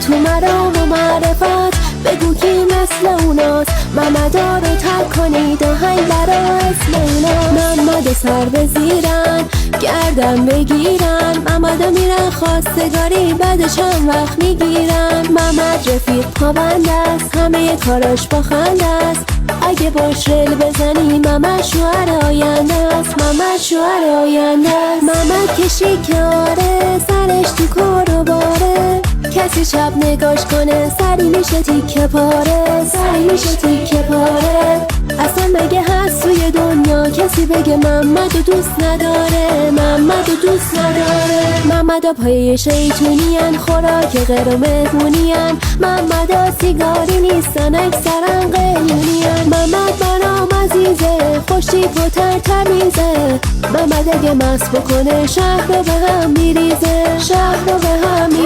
تو مرام و معرفت بگو کی مثل اوناست. محمدا رو ترک کنید آهنگ برا اسم اونا. محمد سر بزیرن گردن بگیرن، محمدا میرن خواستگاری بعد چند وقت میگیرن. محمد رفیق پابند است همه کاراش با خنده است، اگه باش رل بزنی محمد شوهر آینده است. محمد شوهر آینده است. محمد که شیکاره سرش تو کار و باره، کسی چپ نگاش کنه سری میشه تیکه پاره، سری میشه تیکه پاره. اصلا مگه هست توی دنیا کسی بگه محمدو دوست نداره، محمدو دوست نداره. محمدا پای شیطونین خوراک غیر و مهمونین، محمدا سیگاری نیستن اکثرا قلیونین. محمد برام عزیزه خوشتیپ و ترتمیزه، محمد اگه مست بکنه شهر رو به هم میریزه، شهر رو به هم